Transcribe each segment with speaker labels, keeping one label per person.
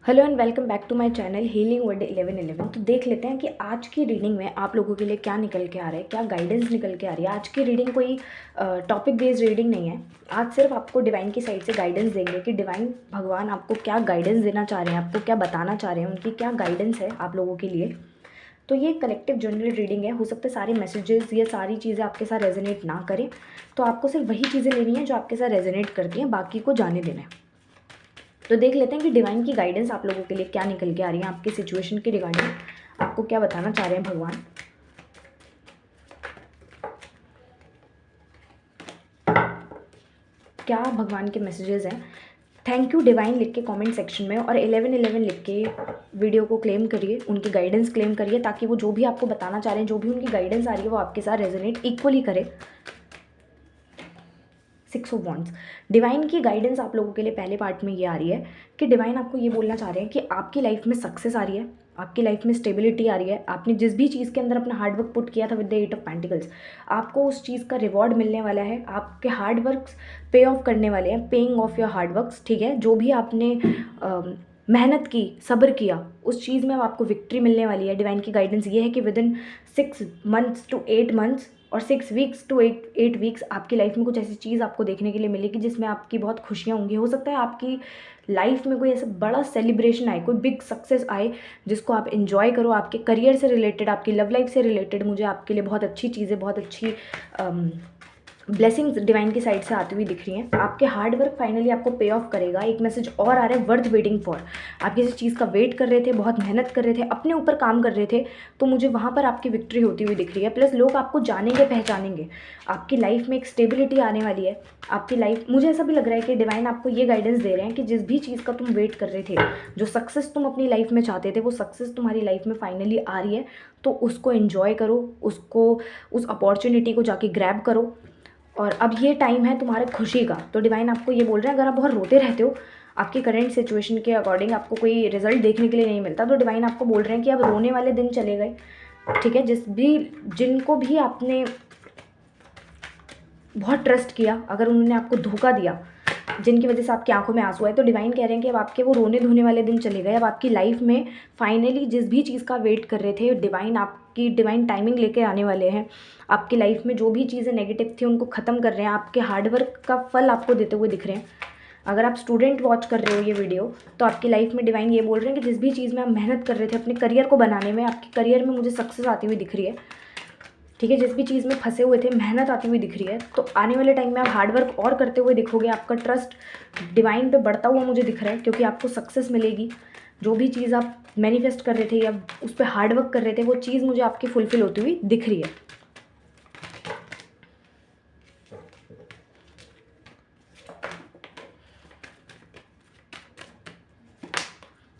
Speaker 1: Hello and welcome back to my channel healing word 1111। तो देख लेते हैं कि आज की रीडिंग में आप लोगों के लिए क्या निकल के आ रहा है, क्या गाइडेंस निकल के आ रही है। आज की रीडिंग कोई टॉपिक बेस्ड रीडिंग नहीं है। आज सिर्फ आपको डिवाइन की साइड से गाइडेंस देंगे कि डिवाइन भगवान आपको क्या गाइडेंस देना चाह रहे हैं, आपको क्या बताना चाह रहे हैं, उनकी क्या गाइडेंस है आप लोगों के लिए। तो ये कलेक्टिव जनरल रीडिंग है। हो सकता है सारे मैसेजेस या सारी चीज़ें आपके साथ रेजोनेट ना करें, तो आपको सिर्फ वही चीज़ें लेनी है जो आपके साथ रेजोनेट करती हैं, बाकी को जाने देना है। तो देख लेते हैं कि डिवाइन की गाइडेंस आप लोगों के लिए क्या निकल के आ रही है, आपकी सिचुएशन के रिगार्डिंग आपको क्या बताना चाह रहे हैं भगवान। क्या भगवान के मैसेजेस हैं। थैंक यू डिवाइन लिख के कमेंट सेक्शन में और 1111 लिख के वीडियो को क्लेम करिए, उनकी गाइडेंस क्लेम करिए, ताकि वो जो भी आपको बताना चाह रहे हैं, जो भी उनकी गाइडेंस आ रही है, वो आपके साथ रेजोनेट इक्वली करे। 6 ऑफ वॉन्ड्स, डिवाइन की गाइडेंस आप लोगों के लिए पहले पार्ट में ये आ रही है कि डिवाइन आपको ये बोलना चाह रहे हैं कि आपकी लाइफ में सक्सेस आ रही है, आपकी लाइफ में स्टेबिलिटी आ रही है। आपने जिस भी चीज़ के अंदर अपना हार्डवर्क पुट किया था विद द 8 ऑफ पेंटिकल्स, आपको उस चीज़ का रिवॉर्ड मिलने वाला है। आपके हार्डवर्क्स पे ऑफ करने वाले हैं, पेइंग ऑफ योर हार्डवर्क्स। ठीक है, जो भी आपने मेहनत की, सब्र किया, उस चीज़ में अब आपको विक्ट्री मिलने वाली है। डिवाइन की गाइडेंस ये है कि with in 6 months to 8 months और 6 weeks to 8 weeks आपकी लाइफ में कुछ ऐसी चीज़ आपको देखने के लिए मिलेगी जिसमें आपकी बहुत खुशियाँ होंगी। हो सकता है आपकी लाइफ में कोई ऐसा बड़ा सेलिब्रेशन आए, कोई बिग सक्सेस आए जिसको आप इन्जॉय करो। आपके करियर से रिलेटेड, आपकी लव लाइफ से रिलेटेड मुझे आपके लिए बहुत अच्छी चीज़ें, बहुत अच्छी ब्लेसिंग्स डिवाइन की साइड से आती हुई दिख रही हैं। आपके हार्डवर्क फाइनली आपको पे ऑफ करेगा। एक मैसेज और आ रहा है, वर्थ वेटिंग फॉर। आप किसी चीज़ का वेट कर रहे थे, बहुत मेहनत कर रहे थे, अपने ऊपर काम कर रहे थे, तो मुझे वहाँ पर आपकी विक्ट्री होती हुई दिख रही है। प्लस लोग आपको जानेंगे, पहचानेंगे। आपकी लाइफ में एक स्टेबिलिटी आने वाली है। आपकी लाइफ, मुझे ऐसा भी लग रहा है कि डिवाइन आपको ये गाइडेंस दे रहे हैं कि जिस भी चीज़ का तुम वेट कर रहे थे, जो सक्सेस तुम अपनी लाइफ में चाहते थे, वो सक्सेस तुम्हारी लाइफ में फाइनली आ रही है। तो उसको एन्जॉय करो, उसको, उस अपॉर्चुनिटी को जाके ग्रैब करो। और अब ये टाइम है तुम्हारे खुशी का। तो डिवाइन आपको ये बोल रहे हैं, अगर आप बहुत रोते रहते हो, आपकी करंट सिचुएशन के अकॉर्डिंग आपको कोई रिजल्ट देखने के लिए नहीं मिलता, तो डिवाइन आपको बोल रहे हैं कि अब रोने वाले दिन चले गए। ठीक है, जिनको भी आपने बहुत ट्रस्ट किया, अगर उन्होंने आपको धोखा दिया, जिनकी वजह से आपकी आंखों में आंसू आए, तो डिवाइन कह रहे हैं कि अब आपके वो रोने धोने वाले दिन चले गए। अब आपकी लाइफ में फाइनली जिस भी चीज़ का वेट कर रहे थे, डिवाइन आपकी डिवाइन टाइमिंग लेके आने वाले हैं। आपकी लाइफ में जो भी चीज़ें नेगेटिव थी उनको ख़त्म कर रहे हैं। आपके हार्डवर्क का फल आपको देते हुए दिख रहे हैं। अगर आप स्टूडेंट वॉच कर रहे हो ये वीडियो, तो आपकी लाइफ में डिवाइन ये बोल रहे हैं कि जिस भी चीज़ में आप मेहनत कर रहे थे अपने करियर को बनाने में, आपके करियर में मुझे सक्सेस आती हुई दिख रही है। ठीक है, जिस भी चीज़ में फंसे हुए थे, मेहनत आती हुई दिख रही है। तो आने वाले टाइम में आप हार्डवर्क और करते हुए दिखोगे। आपका ट्रस्ट डिवाइन पे बढ़ता हुआ मुझे दिख रहा है, क्योंकि आपको सक्सेस मिलेगी। जो भी चीज़ आप मैनिफेस्ट कर रहे थे या उस पर हार्डवर्क कर रहे थे, वो चीज़ मुझे आपकी फुलफिल होती हुई दिख रही है।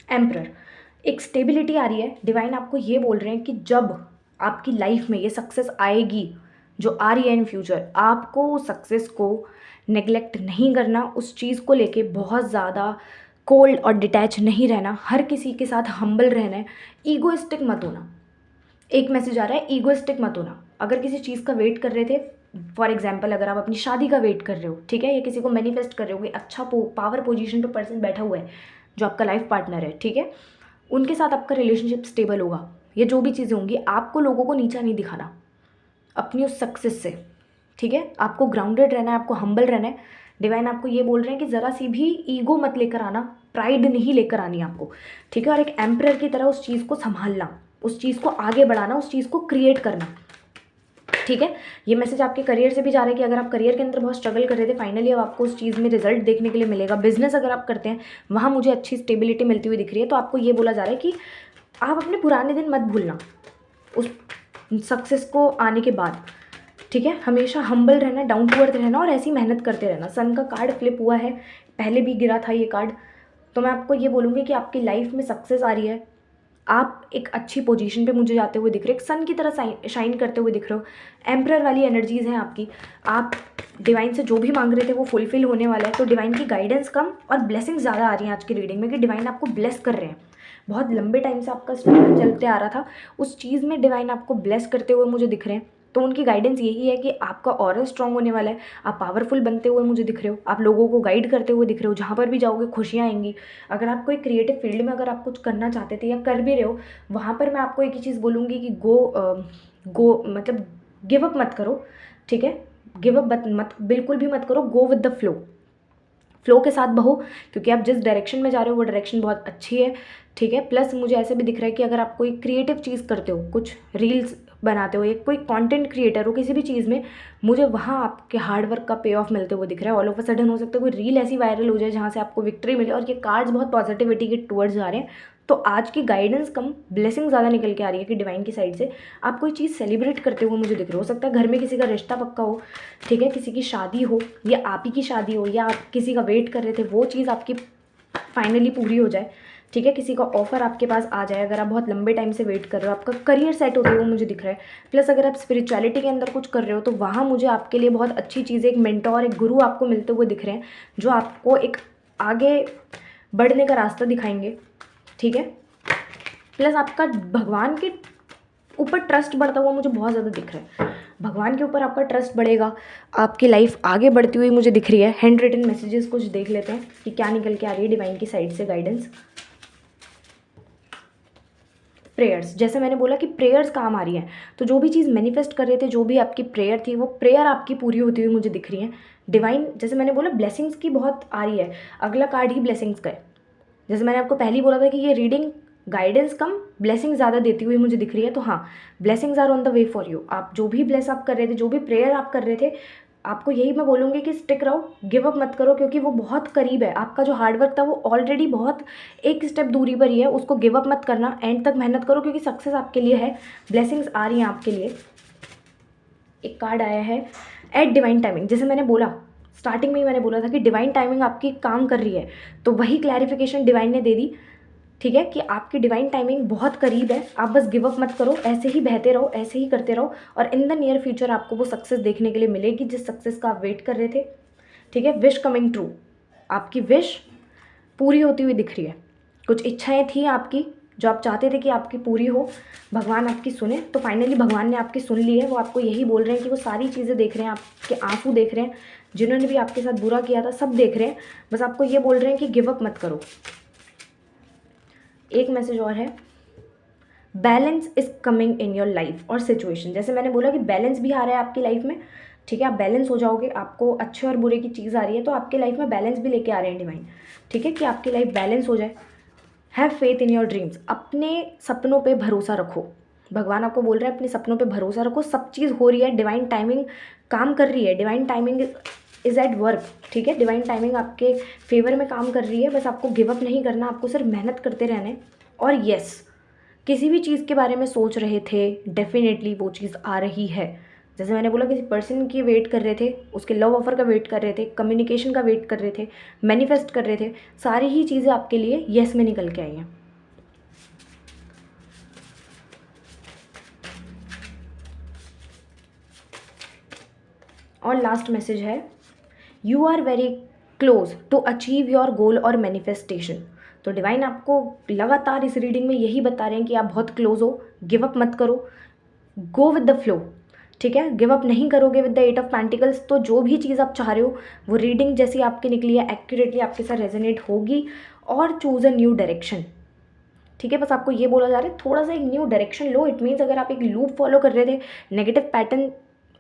Speaker 1: एम्परर, एक स्टेबिलिटी आ रही है। डिवाइन आपको ये बोल रहे हैं कि जब आपकी लाइफ में ये सक्सेस आएगी जो आ रही है इन फ्यूचर, आपको उस सक्सेस को नेग्लेक्ट नहीं करना, उस चीज़ को लेके बहुत ज़्यादा कोल्ड और डिटैच नहीं रहना, हर किसी के साथ हम्बल रहना है, ईगोइस्टिक मत होना। एक मैसेज आ रहा है, ईगोइस्टिक मत होना। अगर किसी चीज़ का वेट कर रहे थे, फॉर एग्जाम्पल अगर आप अपनी शादी का वेट कर रहे हो, ठीक है, या किसी को मैनिफेस्ट कर रहे हो कि अच्छा पावर पोजीशन पे पर्सन बैठा हुआ है जो आपका लाइफ पार्टनर है, ठीक है, उनके साथ आपका रिलेशनशिप स्टेबल होगा। ये जो भी चीज़ें होंगी, आपको लोगों को नीचा नहीं दिखाना अपनी उस सक्सेस से। ठीक है, आपको ग्राउंडेड रहना है, आपको हम्बल रहना है। डिवाइन आपको ये बोल रहे हैं कि ज़रा सी भी ईगो मत लेकर आना, प्राइड नहीं लेकर आनी आपको। ठीक है, और एक एम्परर की तरह उस चीज़ को संभालना, उस चीज़ को आगे बढ़ाना, उस चीज़ को क्रिएट करना। ठीक है, ये मैसेज आपके करियर से भी जा रहा है कि अगर आप करियर के अंदर बहुत स्ट्रगल कर रहे थे, फाइनली अब आपको उस चीज़ में रिजल्ट देखने के लिए मिलेगा। बिजनेस अगर आप करते हैं, वहाँ मुझे अच्छी स्टेबिलिटी मिलती हुई दिख रही है। तो आपको ये बोला जा रहा है कि आप अपने पुराने दिन मत भूलना उस सक्सेस को आने के बाद। ठीक है, हमेशा हम्बल रहना, डाउन टू अर्थ रहना और ऐसी मेहनत करते रहना। सन का कार्ड फ्लिप हुआ है, पहले भी गिरा था ये कार्ड। तो मैं आपको ये बोलूँगी कि आपकी लाइफ में सक्सेस आ रही है, आप एक अच्छी पोजीशन पे मुझे जाते हुए दिख रहे हो, एक सन की तरह शाइन करते हुए दिख रहे हो। एम्परर वाली एनर्जीज़ हैं आपकी। आप डिवाइन से जो भी मांग रहे थे वो फुलफिल होने वाला है। तो डिवाइन की गाइडेंस कम और ब्लेसिंग्स ज़्यादा आ रही हैं आज की रीडिंग में, कि डिवाइन आपको ब्लेस कर रहे हैं। बहुत लंबे टाइम से आपका स्ट्रगल चलते आ रहा था, उस चीज़ में डिवाइन आपको ब्लेस करते हुए मुझे दिख रहे हैं। तो उनकी गाइडेंस यही है कि आपका ऑरा स्ट्रांग होने वाला है, आप पावरफुल बनते हुए मुझे दिख रहे हो, आप लोगों को गाइड करते हुए दिख रहे हो, जहाँ पर भी जाओगे खुशियाँ आएंगी। अगर आप कोई क्रिएटिव फील्ड में अगर आप कुछ करना चाहते थे या कर भी रहे हो, वहाँ पर मैं आपको एक ही चीज़ बोलूँगी कि गो मतलब गिव अप मत करो, ठीक है। गिव अप मत बिल्कुल भी मत करो, गो विद द फ्लो के साथ बहो, क्योंकि आप जिस डायरेक्शन में जा रहे हो वो डायरेक्शन बहुत अच्छी है, ठीक है। प्लस मुझे ऐसे भी दिख रहा है कि अगर आप कोई क्रिएटिव चीज़ करते हो, कुछ रील्स बनाते हो या कोई कंटेंट क्रिएटर हो किसी भी चीज़ में, मुझे वहाँ आपके हार्डवर्क का पे ऑफ मिलते हुए दिख रहा है। ऑल ऑफ अ सडन हो सकता है कोई रील ऐसी वायरल हो जाए जहाँ से आपको विक्ट्री मिले, और ये कार्ड्स बहुत पॉजिटिविटी के टूवर्ड्स जा रहे हैं। तो आज की गाइडेंस कम ब्लेसिंग ज़्यादा निकल के आ रही है कि डिवाइन की साइड से आप कोई चीज़ सेलिब्रेट करते हुए मुझे दिख रहे हो सकता है घर में किसी का रिश्ता पक्का हो, ठीक है, किसी की शादी हो या आप ही की शादी हो, या आप किसी का वेट कर रहे थे वो चीज़ आपकी फाइनली पूरी हो जाए, ठीक है, किसी का ऑफर आपके पास आ जाए, अगर आप बहुत लंबे टाइम से वेट कर रहे हो, आपका करियर सेट होते हुए मुझे दिख रहा है। प्लस अगर आप स्पिरिचुअलिटी के अंदर कुछ कर रहे हो तो वहाँ मुझे आपके लिए बहुत अच्छी चीज़, एक मेंटोर, एक गुरु आपको मिलते हुए दिख रहे हैं जो आपको एक आगे बढ़ने का रास्ता दिखाएंगे, ठीक है। प्लस आपका भगवान के ऊपर ट्रस्ट बढ़ता हुआ मुझे बहुत ज़्यादा दिख रहा है, भगवान के ऊपर आपका ट्रस्ट बढ़ेगा, आपकी लाइफ आगे बढ़ती हुई मुझे दिख रही है। हैंड रिटन मैसेजेस कुछ देख लेते हैं कि क्या निकल के आ रही है डिवाइन की साइड से गाइडेंस। प्रेयर्स, जैसे मैंने बोला कि प्रेयर्स काम आ रही हैं, तो जो भी चीज़ मैनिफेस्ट कर रहे थे, जो भी आपकी प्रेयर थी, वो प्रेयर आपकी पूरी होती हुई मुझे दिख रही है। डिवाइन, जैसे मैंने बोला, ब्लेसिंग्स की बहुत आ रही है, अगला कार्ड ही ब्लेसिंग्स का है। जैसे मैंने आपको पहले ही बोला था कि ये रीडिंग गाइडेंस कम ब्लेसिंग ज़्यादा देती हुई मुझे दिख रही है। तो हाँ, blessings are on the way for you. आप जो भी ब्लेस आप कर रहे थे, जो भी प्रेयर आप कर रहे थे, आपको यही मैं बोलूँगी कि स्टिक रहो, गिव अप मत करो, क्योंकि वो बहुत करीब है। आपका जो हार्डवर्क था वो ऑलरेडी बहुत एक स्टेप दूरी पर ही है, उसको गिव अप मत करना, एंड तक मेहनत करो, क्योंकि सक्सेस आपके लिए है, ब्लेसिंग्स आ रही हैं आपके लिए। एक कार्ड आया है एट डिवाइन टाइमिंग। जैसे मैंने बोला स्टार्टिंग में ही, मैंने बोला था कि डिवाइन टाइमिंग आपकी काम कर रही है, तो वही क्लैरिफिकेशन डिवाइन ने दे दी, ठीक है, कि आपकी डिवाइन टाइमिंग बहुत करीब है। आप बस गिव अप मत करो, ऐसे ही बहते रहो, ऐसे ही करते रहो, और इन द नियर फ्यूचर आपको वो सक्सेस देखने के लिए मिलेगी जिस सक्सेस का आप वेट कर रहे थे, ठीक है। विश कमिंग ट्रू, आपकी विश पूरी होती हुई दिख रही है। कुछ इच्छाएं थी आपकी जो आप चाहते थे कि आपकी पूरी हो, भगवान आपकी सुने, तो फाइनली भगवान ने आपकी सुन ली है। वो आपको यही बोल रहे हैं कि वो सारी चीज़ें देख रहे हैं, आपके आंसू देख रहे हैं, जिन्होंने भी आपके साथ बुरा किया था सब देख रहे हैं, बस आपको ये बोल रहे हैं कि गिव अप मत करो। एक मैसेज और है, balance is coming in your life और सिचुएशन। जैसे मैंने बोला कि बैलेंस भी आ रहा है आपकी लाइफ में, ठीक है, आप बैलेंस हो जाओगे, आपको अच्छे और बुरे की चीज़ आ रही है, तो आपकी लाइफ में बैलेंस भी लेके आ रहे हैं डिवाइन, ठीक है, कि आपकी लाइफ बैलेंस हो जाए। Have faith in your dreams, अपने सपनों पे भरोसा रखो, भगवान आपको बोल रहे हैं अपने सपनों पे भरोसा रखो, सब चीज़ हो रही है, डिवाइन टाइमिंग काम कर रही है, divine timing is at work, ठीक है, डिवाइन टाइमिंग आपके फेवर में काम कर रही है। बस आपको गिव अप नहीं करना, आपको सिर्फ मेहनत करते रहना है। और येस, किसी भी चीज़ के बारे में सोच रहे थे, डेफिनेटली वो चीज़ आ रही है। जैसे मैंने बोला, किसी पर्सन की वेट कर रहे थे, उसके लव ऑफर का वेट कर रहे थे, कम्युनिकेशन का वेट कर रहे थे, मैनिफेस्ट कर रहे थे, सारी ही चीज़ें आपके लिए येस में निकल के आई हैं। और लास्ट मैसेज है, you are very close to achieve your goal और मैनिफेस्टेशन। तो डिवाइन आपको लगातार इस रीडिंग में यही बता रहे हैं कि आप बहुत क्लोज हो, गिव अप मत करो, गो विद द फ्लो, ठीक है। गिव अप नहीं करोगे with the eight of pentacles, तो जो भी चीज़ आप चाह रहे हो वो रीडिंग जैसी आपकी निकली है एक्यूरेटली आपके साथ रेजोनेट होगी। और चूज़ अ न्यू डायरेक्शन, ठीक है, बस आपको ये बोला जा रहा है थोड़ा सा एक new direction low. It means अगर आप एक लूप फॉलो कर रहे थे, नेगेटिव पैटर्न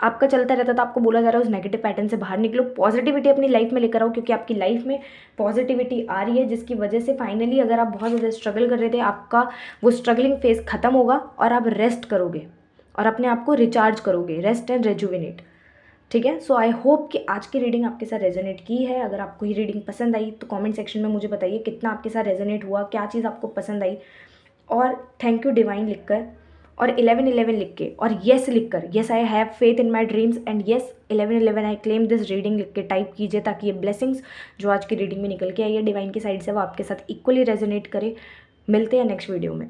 Speaker 1: आपका चलता रहता था, आपको बोला जा रहा है उस नेगेटिव पैटर्न से बाहर निकलो, पॉजिटिविटी अपनी लाइफ में लेकर आओ, क्योंकि आपकी लाइफ में पॉजिटिविटी आ रही है, जिसकी वजह से फाइनली अगर आप बहुत ज़्यादा स्ट्रगल कर रहे थे, आपका वो स्ट्रगलिंग फेज खत्म होगा और आप रेस्ट करोगे और अपने आप को रिचार्ज करोगे, रेस्ट एंड रेजुविनेट, ठीक है। सो आई होप कि आज की रीडिंग आपके साथ रेजोनेट की है। अगर आपको ये रीडिंग पसंद आई तो कमेंट सेक्शन में मुझे बताइए कितना आपके साथ रेजोनेट हुआ, क्या चीज़ आपको पसंद आई। और थैंक यू डिवाइन लिखकर, और 1111 लिख के, और येस लिखकर, yes I have faith in my dreams and yes 1111 I claim this reading लिख के टाइप कीजिए, ताकि ये ब्लेसिंग्स जो आज की रीडिंग में निकल के आई है डिवाइन की साइड से वो आपके साथ इक्वली रेजोनेट करे। मिलते हैं नेक्स्ट वीडियो में।